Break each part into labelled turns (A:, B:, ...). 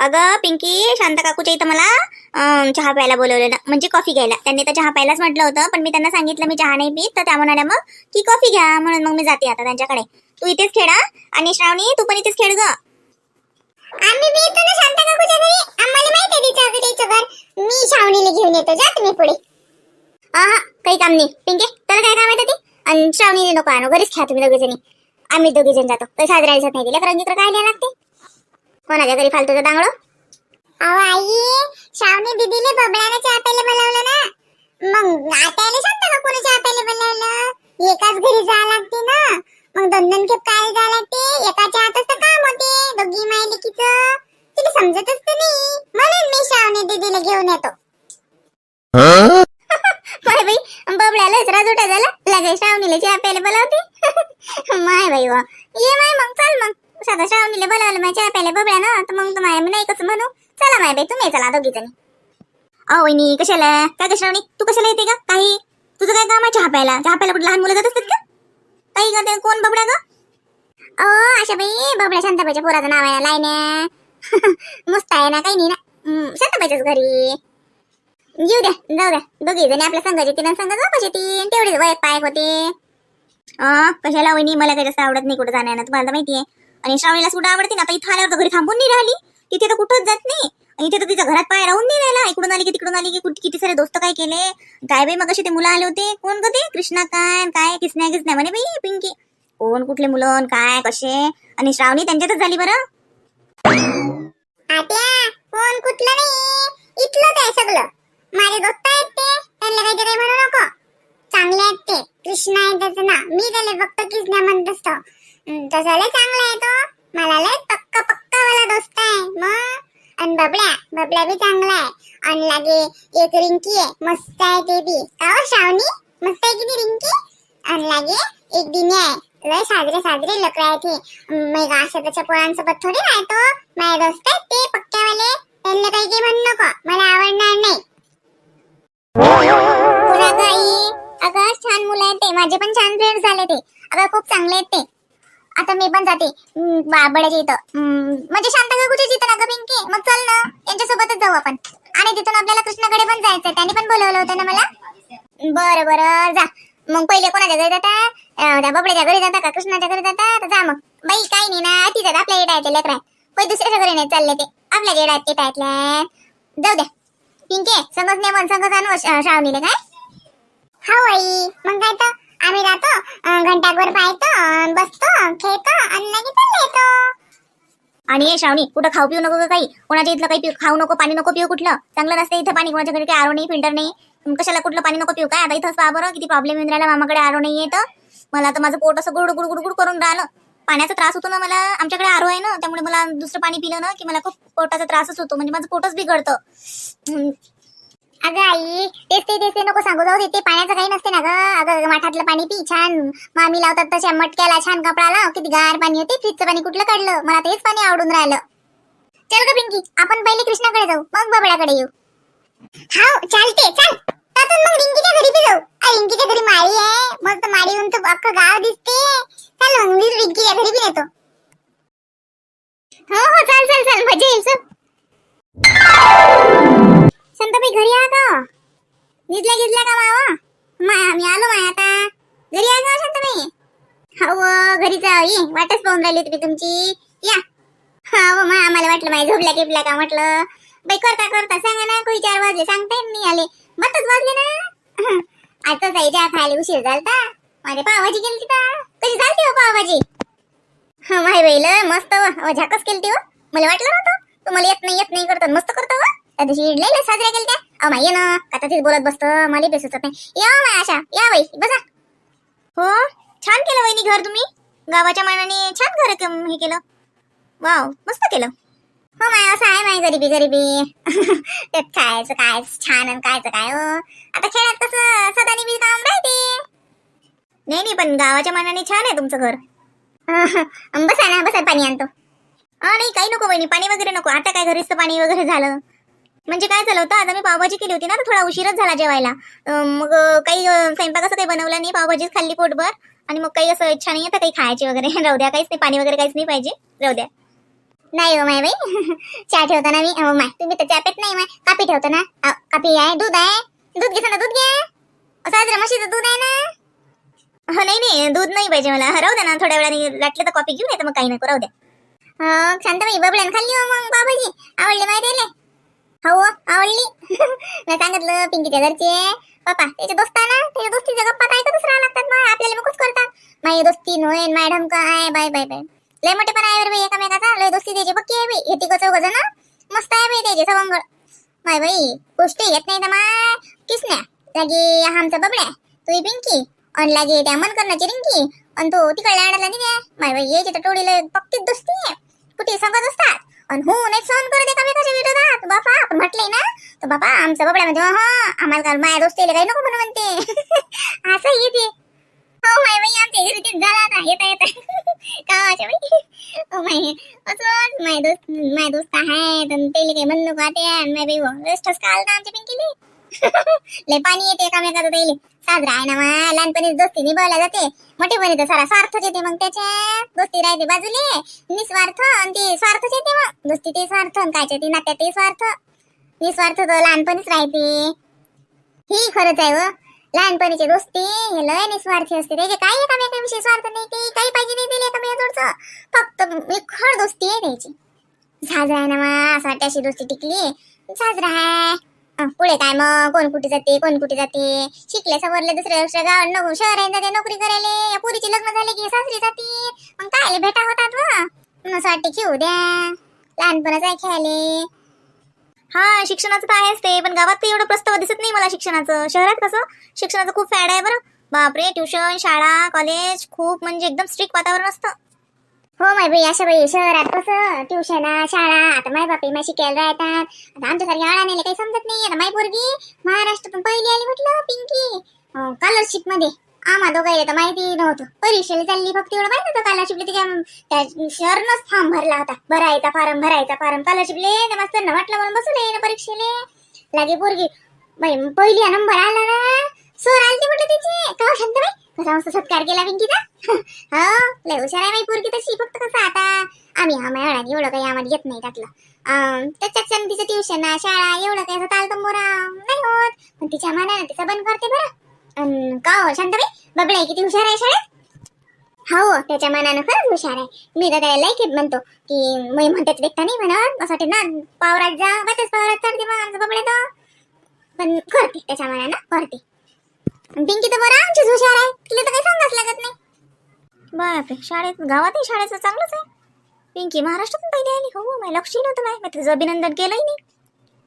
A: अगं पिंकी, शांता काकूच्या इथं मला चहा प्यायला बोलवलं ना, म्हणजे कॉफी घ्यायला. त्यांनी तर चहा प्यायलाच म्हटलं होतं, पण मी त्यांना सांगितलं मी चहा नाही पीत, तर त्या म्हणाल्या मग की कॉफी घ्या. म्हणून मग मी जाते आता त्यांच्याकडे. तू इथेच खेळा आणि श्रावणी तू पण इथेच खेळ ग.
B: आम्ही बी येतो ना शांता काकूच्या घरी. आम्हाला माहिती आहे तिचं घर. मी श्रावणीला घेऊन येतो. जा तुम्ही पुढे.
A: हा काही काम नाही पिंके, त्याला काय काम आहे ते. आणि श्रावणी नको आणू, घरीच खेळा तुम्ही दोघे जणी. आम्ही दोघे जण जातो. तर साजरा दिसत नाही दिला रंजित्र काय द्यायला लागते कोणाच्या घरी फालतूचं दांगडं.
B: अहो आई, श्रावणी दीदीले बबड्याने चहा प्यायला बोलावलं ना. मग आत्याला शांता काकूने चहा प्यायला बोलावलं. एकाच घरी जावं लागते ना. मग दोन दोन खेप काय जावं लागते. एकाच्या हातच तर काम होते. दोघी मायलेकीचं तिला समजतच तर नाही. म्हणून मी श्रावणी दीदीला घेऊन येतो.
A: माय बाई, बबड्याला राजोटा झाला लागे श्रावणीला चहा प्यायला बोलावते. माय बाई वा, ये माय मग चाल मग. साधा श्रावणीला बोलावलं माय चहा प्यायला बबड्या ना, तर मग माय नाही कसं म्हणू. चला माय बाई, तुम्ही चला दोघी जणी. अहो वहिनी कशाला काय ग श्रावणी, तू कशाला येते का? काही तुझं काय काम आहे चहा प्यायला? चहा प्यायला कुठे लहान मुलं जात असतात का? काही का ते कोण बबड्या ग?
B: आशा बाई, बबड्या शांताबाईच्या पोराचं नाव आहे लायण्या. मस्त आहे ना, काही नाही ना. शांताबाईच्याच घरी
A: येऊ द्या, जाऊ द्या. दोघी जणी आपल्या संघाचे तीन संघ वापस येतील. तेवढेच वयक पायक होते. कशाला वहिनी, मला काही जास्त आवडत नाही कुठं जाणार, तुम्हाला तर माहितीये. आणि श्रावणीला कुठं आवडते ना, आता इथं आल्यावर घरी थांबून नाही राहिली. तिथे तर कुठंच जात नाही. आणि इथे तर तिच्या घरात पाय राहून नाही राहिला. इकडून आली की तिकडून आली की किती सारे दोस्त काय केले काय बाई. मग असे ते मुलं आले होते, कोण ग ते कृष्णा काय किसण्या किसण्या म्हणे बाई पिंकी. कोण कुठले मुलं काय कसे. आणि श्रावणी त्यांच्यातच झाली बरं.
B: आत्या, कोण कुठलं नाही, इथलंच आहे सगळं. माझे दोस्त आहेत ते. त्यांना काहीतरी म्हणू नको. चांगले आहेत ते. कृष्णा आहे त्याचं नाव. मी त्याला फक्त कृष्णा म्हणत असतो. तसं लय चांगला आहे तो. मला लय पक्का वाला दोस्त आहे. मग आणि बबड्या बी चांगला आहे. आणि लागे एक रिंकी आहे, मस्त आहे ते बी. श्रावणी मस्त आहे किती रिंकी. आणि लागे एक दिनी आहे, लय साजरे लकडे आहे ते. मग अशा त्याच्या पोरांसोबत थोडी राहतो. माझे दोस्त आहेत ते पक्क्यावाले. त्यांना काही म्हणू नको, मला आवडणार नाही.
A: अगं छान मुलं आहेत ते, माझे पण छान फ्रेंड झाले ते. अगं खूप चांगले आहेत ते. आता मी पण जाते बाबड्याच्या इथं, म्हणजे शांता काकूच्या इथं ना ग पिंकी. मग चल ना, त्यांच्यासोबतच जाऊ आपण. आणि तिथून आपल्याला कृष्णाकडे पण जायचंय. त्यांनी पण बोलवलं होतं ना मला. बरं जा. मग पहिले कोणाच्या घरी जाता? त्या बबड्याच्या घरी जाता का कृष्णाच्या घरी जाता? तर जा मग बाई. काही नाही ना, तिथं आपल्या येडा येते लेकरा. पण दुसऱ्याच्या घरी नाही चालले ते. आपल्या येडा येते टायतल्या. जाऊ द्या पिंके, संगच नेमन संगच आणू श्रावणीला काय.
B: हो आई, मग काय तर आम्ही जातो, घंटाभर पाहतो, बसतो, खेळतो आणि लगेच चालले येतो.
A: आणि ये श्रावणी, कुठं खाऊ पिऊ नको का काही. कोणाच्या इथलं काही खाऊ नको, पाणी नको पिऊ. कुठलं चांगलं नसते इथं पाणी. कोणाच्या घरी काही आरो नाही, फिल्टर नाही. कशाला कुठलं पाणी नको पिऊ काय. आता इथंच पहा बरं किती प्रॉब्लेम येऊन राहिला. मामाकडे आरो नाही येत. मला तर माझं पोट असं गुडगुड गुडगुड करून राहिलं. पाण्याचा त्रास होतो ना मला. आमच्याकडे आरो आहे ना, त्यामुळे मला दुसरं पाणी पिलं ना की मला खूप पोटाचा त्रासच होतो. म्हणजे माझं पोटच बिघडतं.
B: अगं आई, तेच नको सांगू. जाऊ दे, ते पाण्याचं काही नसते ना ग. अगं माठातलं पाणी पी छान. मामी लावतात तशा मटक्याला छान कपडा लाव. किती गार पाणी होते. फ्रीजचं पाणी कुठलं काढलं. मला तेच पाणी आवडून राहिलं. चल ग पिंकी, आपण पहिले कृष्णाकडे जाऊ, मग बबड्याकडे येऊ. हाव चालते, चल. त्यातून मग रिंकीच्या घरी बी जाऊ. रिंकीच्या घरी माळी आहे, मस्त माळी येऊन तर अख्खं गाव दिसते. चल मग मी रिंकीच्या घरी बी येतो.
A: हो चल मजा येईल. चल शांताबाई घरी आ का? गिजल्या का मावा? मी आलो माय आता. घरी आ का शांताबाई? हो घरी जाऊ. ये वाटच पाहून राहिली तुम्ही तुमची. या. हो मा, आम्हाला वाटलं माय झोपल्या गिपल्या का म्हटलं. बाई करता सांगा ना, कोणी 4 वाजले सांगता येत नाही. आले 12 वाजले ना. आता जायच्या खायला उशीर झालता. माझे पावभाजी केली का? कशी झालती हो पावभाजी? माय बाईला मस्त झाकच केलती हो. मला वाटलं नव्हतं तुम्हाला येत नाही करतात. मस्त करतो हो. त्या दिवशी इडल्या साजऱ्या केलत्या. माय ये ना, आता तेच बोलत बसतं. मला बी सुचत नाही. या माय आशा, या बाई बसा. हो छान केलं वहिनी घर तुम्ही. गावाच्या मानाने छान घर हे केलं. वाव मस्त केलं. हो माय, असं आहे माय गरिबी. त्यात खायचं काय छान आणि कायचं काय हो. आता खेळात कसं सदानी बी काम राहते. नाही पण गावाच्या मानाने छान आहे तुमचं घर. बसा ना, बसा पाणी आणतो. नाही काही नको वहिनी, पाणी वगैरे नको. आता काय घरीच पाणी वगैरे झालं. म्हणजे काय झालं होतं, आता मी पावभाजी केली होती ना, तर थोडा उशीरच झाला जेवायला. मग काही स्वयंपाक असं काही बनवला नाही. पावभाजीच खाल्ली पोटभर. आणि मग काही असं इच्छा नाही आता काही खायची वगैरे. राहू द्या, काहीच नाही, पाणी वगैरे काहीच नाही पाहिजे. राहू द्या. नाही हो माय बाई चहा ठेवताना मी हो माय तुम्ही तर चहा पेत नाही माय कापी ठेवतो ना कापी आहे दूध घे ना दूध घे साजरा म्हशीचं दूध आहे ना हो नाही दूध नाही पाहिजे मला राहू द्या ना थोड्या वेळाने लाटलं तर कॉफी घेऊन येतं मग काही नको राहू द्या शांताबाई बबड्यान खाल्ली हो मग बाबाजी आवडली माहिती हो आवडली मी सांगितलं पिंकीच्या घरचे पप्पा त्याचे दोस्त आहे ना त्याच्या दोस्तीच्या गप्पा काय करतच राहा लागतात मग आपल्याला मगच करतात माझी दोस्ती नव्हे मॅडम काय बाय बाय बाय लय मोठे पण आहे बाई एकामेकाचा लय दोस्ती त्याची पक्की आहे बाई हे तिघ चौघ जण मस्त आहे बाई त्याचे सवंगड माय बाई गोष्टी येत नाही तर माय किसन्या लागे आमचा बबड्या तुही पिंकी अन लागे त्या मन करण्याची रिंकी आणि तो तिकडल्या आडाला दिल्या माय बाई याची तर टोळीला पक्कीच दोस्ती आहे कुठे सांगत असतात आणि हो नाही सहन करू दे एकामेकाच्या विरोधात बापा आपण म्हटलंय ना तर बाबा आमचा बबड्या म्हणजे आम्हाला काल माया दोस्तीला काही नको म्हणून म्हणते असं येते हो माय बाई आमच्या घरी तेच झाला आता येता कावाच्या बाई हो माय असं माय दोस्त आहेत आणि त्याला काही म्हणू का ते माय बाई वेस्टच का आलता आमच्या पिंकीले लय पाणी येते एकामेकाचं त्याले साजरा आहे ना मा लहानपणीच दोस्ती निभावल्या जाते मोठेपणी तर सारा स्वार्थच येते मग त्याच्या दोस्ती राहते बाजूले निस्वार्थ आणि ते स्वार्थच येते मग दोस्ती ते स्वार्थ कायचे ते नात्यात ते स्वार्थ निस्वार्थ तर लहानपणीच राहते ही खरंच आहे व लहानपणीची दोस्ती हे लय निस्वार्थी असते त्याचे काही एकामेकाविषयी स्वार्थ नाही ते काही पाहिजे नाही दिले एकामेकाचं फक्त एक खड दोस्ती आहे त्याची साजरा आहे ना मा असं वाटते अशी दोस्ती टिकली साजरा आहे पुढे काय मग कोण कुठे जाते शिकले सवरले दुसऱ्या गाव शहरात जाते नोकरी करायला पुरीचे लग्न झाले की सासरी जाते मग काय भेटा होतात व असं वाटते खेळू द्या लहानपणाच आहे खेळाले हा शिक्षणाचं तर आहेच ते पण गावात काही एवढं प्रस्ताव दिसत नाही मला शिक्षणाचं शहरात कसं शिक्षणाचं खूप फॅड आहे बरं बापरे ट्युशन शाळा कॉलेज खूप म्हणजे एकदम स्ट्रिक्ट वातावरण असतं हो माय बाई अशा बाई शहरात कसं ट्युशन शाळा आता माय बापी माय शिकायला राहतात आता आमच्यासारख्या आळानेला काही समजत नाही आता माय पोरगी महाराष्ट्रातून पहिली आली म्हटलं पिंकी स्कॉलरशिप मध्ये आम्हा दोघायला तर माहिती नव्हतं परीक्षेला चालली फक्त एवढं माहिती होतं स्कॉलरशिपला त्या शहरनच फॉर्म भरला होता भरायचा फार्म स्कॉलरशिपले त्या मास्तरनं म्हटलं म्हणून बसले ना परीक्षेले लागे पोरगी बाई पहिली नंबर आला ना सर आलते म्हटलं तिचे का शांत बाई कसा मस्त सत्कार केला पिंकीचा हो लय हुशार आहे बाई पोरगी तशी फक्त कसं आता आम्ही माया एवढं काही आम्हाला येत नाही त्यातलं त्याच्यात तिचं ट्युशन शाळा एवढं काही असं तालतंबोरा नाही होत पण तिच्या मनानं तिचं बंद करते बरं का हो शांताबाई बबड्या किती हुशार आहे शाळेत हो त्याच्या मनानं खरंच हुशार आहे मी तर त्याला लय म्हणतो की मी म्हणतेच देखता नाही म्हणत असं ना पावरात जा बसच पावरात चढते मग आमचं बबड्या तर पण करते त्याच्या मनानं करते पिंकी तर बरं आमचीच हुशार आहे तिला तर काही सांगाच लागत नाही बापरे शाळेत गावातही शाळेचं चांगलंच आहे पिंकी महाराष्ट्रातून पहिली आली हो माझ्या लक्षही नव्हतं मी तुझं अभिनंदन केलंही नाही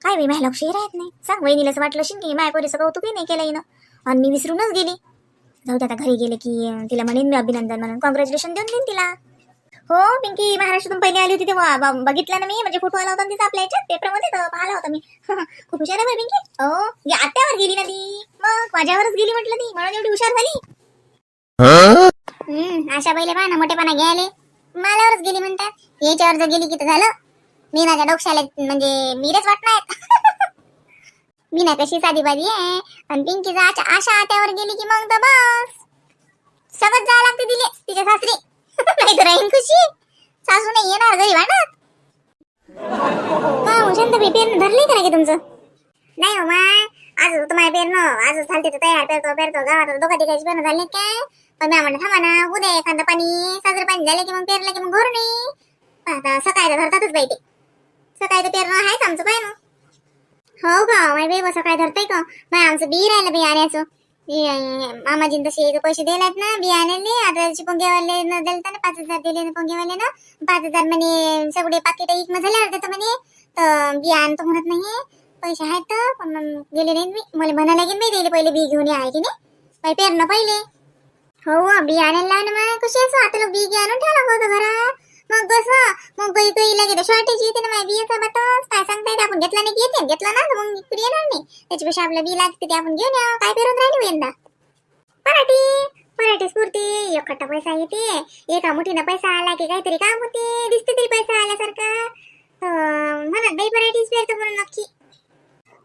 A: काय बाई माझ्या लक्षही राहत नाही सांग वहिनीला असं वाटलं शिंकी की माझ्या पोरीचं कौतुकही नाही केलं हिनं आणि मी विसरूनच गेली जाऊ दे आता घरी गेले की तिला म्हणेन मी अभिनंदन म्हणून कॉंग्रॅच्युलेशन देऊन देईन तिला हो पिंकी महाराष्ट्रातून पहिली आली होती तेव्हा बघितला ना मी म्हणजे फोटो आला होता तिचा आपल्या याच्यात पेपरमध्ये तर पाहिला होता मी खूप हुशार आहे बाई पिंकी हो आत्यावर गेली ना ती मग माझ्यावरच गेली म्हटलं ती म्हणून एवढी हुशार झाली अशा पहिले पहा ना मोठेपणा घ्यायले माल्यावरच गेली म्हणतात याच्यावर जर गेली की तर झालं मी माझ्या डोक्याला म्हणजे मीरच वाटणार मी ना कशी साधी बाजी आहे पण पिंकीचा आशा आत्यावर गेली की मग तर बस सगळं जावं लागते दिले तिच्या सासरी नाही तर राहीन खुशी सासू नाही येणार घरी वाटत का शांत पेरणं धरले का नाही तुमचं नाही हो माय आज होतं माझ्या पेरणं आज चालते तर तयार पेरतो गावात दोघा तिघाची पेरणं झाले काय पण मी म्हणलं थांबा ना उद्या एखादं पाणी साजरं पाणी झालं की मग पेरलं की मग घर नाही आता सकाळी धरतातच बाई ते सकाळी तर पेरणं आहेच आमचं पाय ना हो का माय बाई सकाळी धरताय का माय आमचं बी राहिलं बियाण्याचं मामाजीन तसे पैसे दिलेत ना बियाण्याने आता पोंगेवाले न दिलता ना 5,000 दिले ना पोंगेवाले ना 5,000 म्हणे सगळे पाकिट इकणं झाल्यावर देतं म्हणे तर बियाण तर म्हणत नाही पैसे आहेत तर पण गेले नाही मी मला म्हणा लागेल मी दिले पहिले बी घेऊन आहे की नाही बाई पेरणं पहिले हो बी आणायला ना मग कशी असं आता लोक बी आणून ठेवला होतं घरात मग कसं मग काही लागे तर शॉर्टेज येते ना माझ्या बियाचा बातच काय सांगता येते आपण घेतला नाही येते घेतला ना तर मग इकडे येणार नाही त्याच्यापेक्षा आपलं बी लागते ते आपण घेऊन या काय पेरून राहिली यंदा पराठी स्फूर्ती एकट्टा पैसा येते एका मुठीनं पैसा आला की काहीतरी काम होते दिसते तरी पैसा आल्यासारखा म्हणत बाई पराठीच पेरतो म्हणून नक्की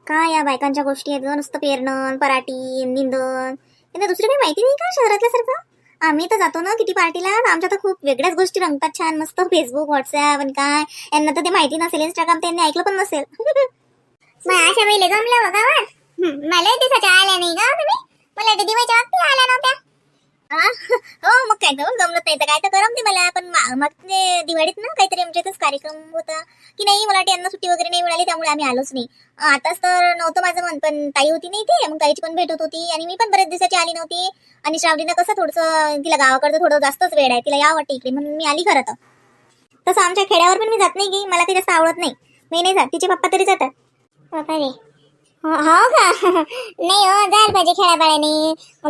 A: काय या बायकांच्या गोष्टी आहेत नुसतं पेरणं पराठी निंदन यांना दुसरी काही माहिती नाही का शहरातल्या सारखं आम्ही तर जातो ना किती पार्टीला, आमच्या तर खूप वेगळ्च गोष्टी रंगतात छान मस्त. फेसबुक, व्हॉट्सअप आणि काय यांना तर ते माहिती नसेल, इंस्टाग्राम त्यांनी ऐकलं पण नसेल.
B: मग अशा वेळेला जमलं हो गावात. मला दिवसाच्या आल्या नाही का तुम्ही? मला ते दिवाळीच्या वक्ती आल्या नव्हत्या.
A: हो मग काय तर जमलं नाही तर काय तर करम ते मला. पण मग ते दिवाळीत ना काहीतरी आमच्या इथंच कार्यक्रम होता की नाही, मला वाटतं यांना सुट्टी वगैरे नाही मिळाली त्यामुळे आम्ही आलोच नाही. आताच तर नव्हतं माझं मन, पण ताई होती नाही ते, मग ताईची पण भेट होत होती आणि मी पण बरेच दिवसाची आली नव्हती. आणि श्रावणीनं कसं थोडंसं तिला गावाकडचं थोडं जास्तच वेळ आहे, तिला या वाटतं इकडे म्हणून मी आली खरं तर. तसं आमच्या खेड्यावर पण मी जात नाही की मला ती जास्त आवडत नाही, मी नाही जात, तिचे पप्पा तरी जातात.
B: बापा रे. हो का? नाही हो, जायला पाहिजे खेड्यापाड्याने.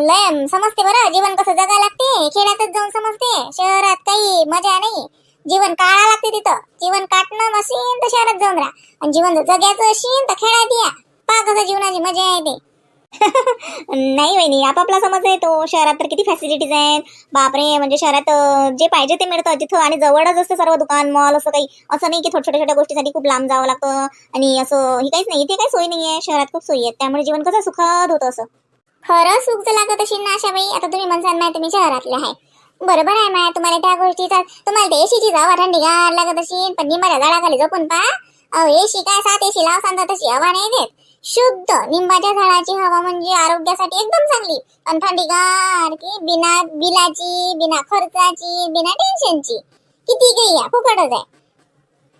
B: लय समजते बरं जीवन कसं जगा लागते. खेड्यातच जाऊन समजते, शहरात काही मजा नाही. जीवन काढा लागते तिथं. जीवन काटणं नसेल तर शहरात जाऊन राहा, आणि जीवन जर जगायचं असेल तर खेड्यात या. पहा कसं जीवनाची मजा आहे ते.
A: नाही वहिनी, आपापला समज आहे तो. शहरात तर किती फॅसिलिटीज आहेत बापरे. म्हणजे शहरात जे पाहिजे ते मिळतं जिथं, आणि जवळच असतं सर्व दुकान मॉल. असं काही असं नाही की छोट्या छोट्या गोष्टीसाठी खूप लांब जावं लागतं. आणि असं ही काहीच नाही, इथे काही सोय नाहीये. शहरात खूप सोयी आहेत, त्यामुळे जीवन कसं सुखद होतं असं.
B: खरं सुख जर लागत असेल ना अशा बाई, आता तुम्ही म्हणसाल माय तुम्ही शहरातले आहे, बरोबर आहे माय. तुम्हाला त्या गोष्टीचा, तुम्हाला ते एसीची हवा थंडीगार लागत असेल, पण निंबाच्या झाडाखाली झोपून पहा. एसी काय 7 एसी लाव सांगा तशी हवा नाही देत. शुद्ध निंबाच्या झाडाची हवा म्हणजे आरोग्यासाठी एकदम चांगली, आणि थंडीगार की बिना बिलाची, बिना खर्चाची, बिना टेन्शनची. किती काही या फुकटच आहे.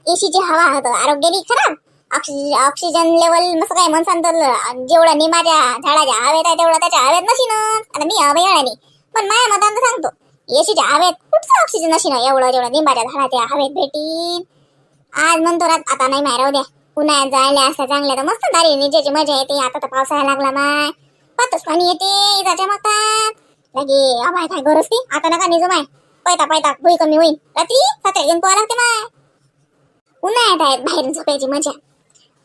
B: एसीची हवा होतं आरोग्याला खराब. ऑक्सिजन लेवल मस्त काय म्हणसान तर जेवढं निंबाच्या झाडाच्या हवेत आहे तेवढं त्याच्या हवेत नशीनच. आता मी अवयवाने पण माझ्या मतानं सांगतो, एसीच्या हवेत कुठचं ऑक्सिजन नशीन एवढं जेवढं निंबाच्या झाडाच्या हवेत भेटीन. आज म्हणतो रात, आता नाही माराव द्या. उन्हाळ्यात जायला असं चांगल्या तर मस्त दारी निजेची मजा येते. आता तर पावसाळा लागला माय, पातच पाणी येते, इजाच्या मतात लगे अमाय काय गरज ती. आता नका निजू माय, पैता पैता भुई कमी होईल. रात्री सकाळी घेऊन पोहा लागते माय. उन्हाळ्यात आहेत बाहेरून झोपायची मजा.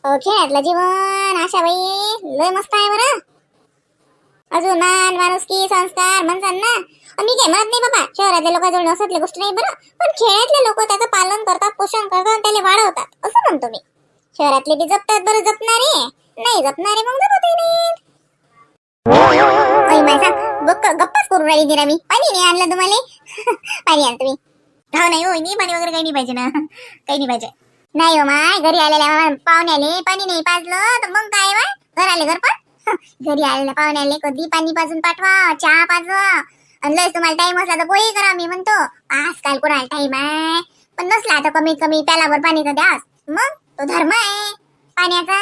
B: खेळातलं जीवन अशा बाई लय मस्त आहे बरं. अजून मान माणुसकी संस्कार म्हणसान ना. मी काय म्हणत नाही बाबा शहरातल्या लोकांजवळ नसतल्या गोष्टी नाही बरं, पण खेड्यातले लोक त्याचं पालन करतात, पोषण करतात, त्याला वाढवतात असं म्हणतो मी. शहरातले बी जपतात बरं, जपणारे नाही जपणारे मग जपत नाही. गप्पाच करून राहिली दिरा मी. पाणी नाही आणलं तुम्हाला? पाणी आण तुम्ही.
A: हा नाही होय, नाही पाणी वगैरे काही नाही पाहिजे ना, काही नाही पाहिजे.
B: नाही हो माय, घरी आलेल्या पाहुण्याले पाणी नाही पाजलं तर मग काय माय, घर आले घर पण. घरी आलेल्या पाहुण्याले कधी पाणी पाजून पाठवा, चहा पाजवा. आणि लस तुम्हाला टाइम असला तर पोही करा. मी म्हणतो आजकाल कोणाला टाइम आहे, पण नसला तर कमीत कमी प्यालाभर पाणी तर द्या. मग तो धर्म आहे पाण्याचा.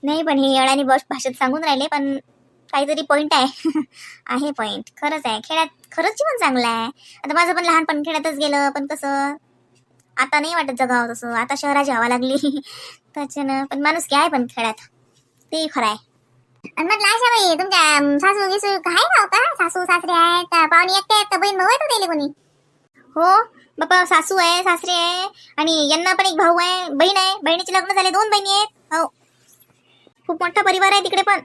A: नाही पण हे अडाणी बस भाषेत सांगून राहिले, पण काहीतरी पॉइंट आहे. आहे पॉइंट, खरंच आहे. खेड्यात खरंच जीवन चांगलं आहे. आता माझं पण लहानपण खेड्यातच गेलं, पण कसं आता नाही वाटत जगावं तसं. आता शहराची हवा लागली त्याच्यानं. पण माणूस काय पण खेड्यात ते खरं आहे.
B: आणि म्हटलं अशा बाई तुमच्या सासू गिसू काय नाव का? सासू सासरे आहेत का? पाहुणे एकटे आहेत का? बहीण भाऊ आहेत का कोणी?
A: हो बापा, सासू आहे, सासरे आहे, आणि यांना पण एक भाऊ आहे, बहीण आहे. बहिणीचे लग्न झाले, 2 बहिणी आहेत. हो, खूप मोठा परिवार आहे तिकडे. पण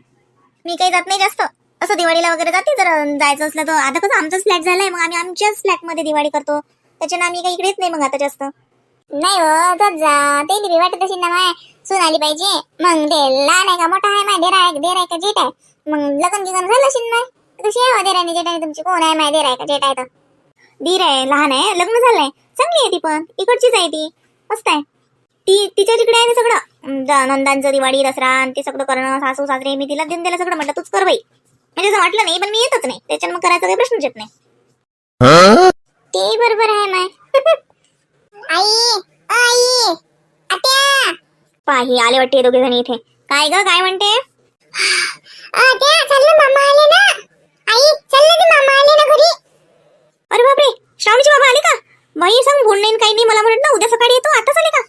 A: मी काही जात नाही जास्त. असं दिवाळीला वगैरे जाते जर जायचं असलं तर. आता कसं आमचाच फ्लॅट झालाय, मग आम्ही आमच्याच फ्लॅटमध्ये दिवाळी करतो, त्याच्यानं आम्ही काही इकडेच नाही मग आता जास्त.
B: नाही हो, जात जा. ते बी वाटत असेल ना माय सून आली पाहिजे. मग ते लहान आहे का मोठा आहे माय, देर आहे का जेठ आहे? मग लग्न जिगन झालं असेल ना. कशी आहे देराने जेठाने तुमची? कोण आहे माय, देर आहे का जेठ आहे? तर
A: दीर आहे, लहान आहे, लग्न झालंय, चांगली आहे ती, पण इकडचीच आहे ती, मस्त आहे ती. तिच्या तिकडे आहे सगळं, नंदांचं दिवाळी दसरा आणि ते सगळं करणं. सासू सासरे मी तिला देऊन दिलं सगळं. म्हटलं तूच कर बाई, म्हणजे असं वाटलं नाही, पण मी येतच नाही, त्याच्यानं मग करायचा काही प्रश्नच येत नाही.
B: ते बरोबर आहे माय. आई आई आत्या
A: पाही आले वाटते दोघे जण इथे. काय ग, काय म्हणते?
B: आत्या चल मामा आले ना. आई चल ना, मामा आले ना घरी.
A: अरे बापरे, श्रावणीचे बाबा आले का? बाई सांग, बोल नाही काही नाही. मला म्हणत ना उद्या सकाळी येतो, आताच आले का?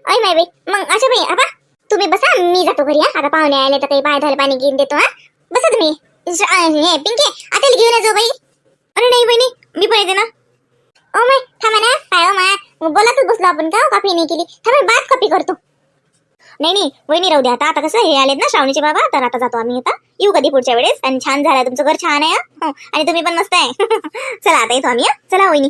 B: अय माय बाई, मग अशा बाई आबा तुम्ही बसा, मी जातो घरी. आता पाहुणे आले तर काही पाय झालं पाणी घेऊन देतो. हा बसा तुम्ही. हे पिंके आता घेऊन येतो बाई.
A: अरे नाही बहिणी, मी पण येते ना.
B: ओ माय थांबा ना. काय हो माय, बोलातच बसलो आपण का? कॉफी नाही केली. थांबा बाद कॉफी करतो.
A: नाही वहिनी राहू द्या. आता कसं हे आलेत ना श्रावणीचे बाबा, तर आता जातो आम्ही. आता येऊ कधी पुढच्या वेळेस. आणि छान झालं तुमचं घर, छान आहे. आणि तुम्ही पण मस्त आहे. चला आता येतो आम्ही. चला वहिनी.